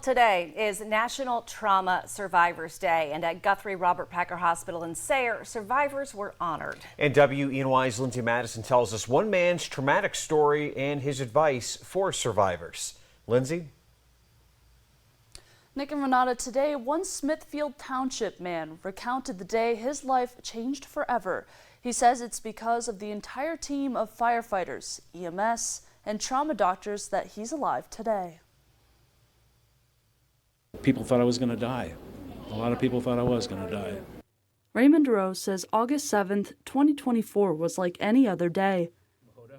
Today is National Trauma Survivors Day, and at Guthrie Robert Packer Hospital in Sayre, survivors were honored. And WENY's Lindsay Madison tells us one man's traumatic story and his advice for survivors. Lindsay? Nick and Renata, today one Smithfield Township man recounted the day his life changed forever. He says it's because of the entire team of firefighters, EMS, and trauma doctors that he's alive today. People thought I was going to die. A lot of people thought I was going to die. Raymond Rose says August 7th, 2024 was like any other day.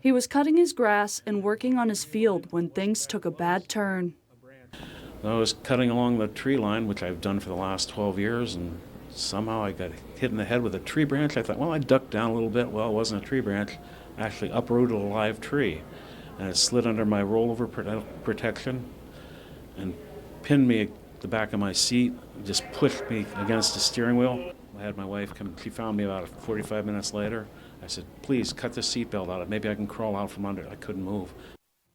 He was cutting his grass and working on his field when things took a bad turn. I was cutting along the tree line, which I've done for the last 12 years, and somehow I got hit in the head with a tree branch. I thought, well, I ducked down a little bit. Well, it wasn't a tree branch. I actually uprooted a live tree, and it slid under my rollover protection and pinned me the back of my seat, just pushed me against the steering wheel. I had my wife come, she found me about 45 minutes later. I said, please cut the seatbelt out. Maybe I can crawl out from under it. I couldn't move.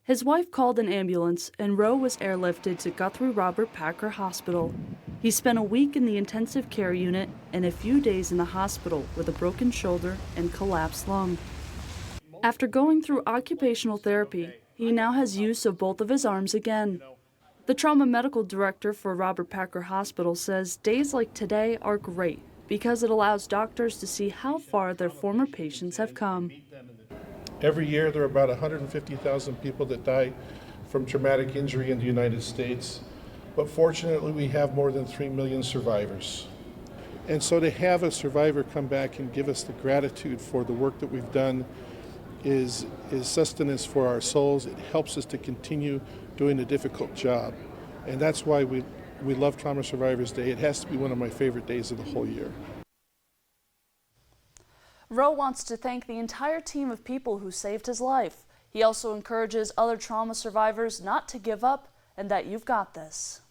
His wife called an ambulance and Roe was airlifted to Guthrie Robert Packer Hospital. He spent a week in the intensive care unit and a few days in the hospital with a broken shoulder and collapsed lung. After going through occupational therapy, he now has use of both of his arms again. The trauma medical director for Robert Packer Hospital says days like today are great because it allows doctors to see how far their former patients have come. Every year there are about 150,000 people that die from traumatic injury in the United States, but fortunately we have more than 3 million survivors. And so to have a survivor come back and give us the gratitude for the work that we've done is sustenance for our souls. It helps us to continue doing a difficult job. And that's why we love Trauma Survivors Day. It has to be one of my favorite days of the whole year. Roe wants to thank the entire team of people who saved his life. He also encourages other trauma survivors not to give up and that you've got this.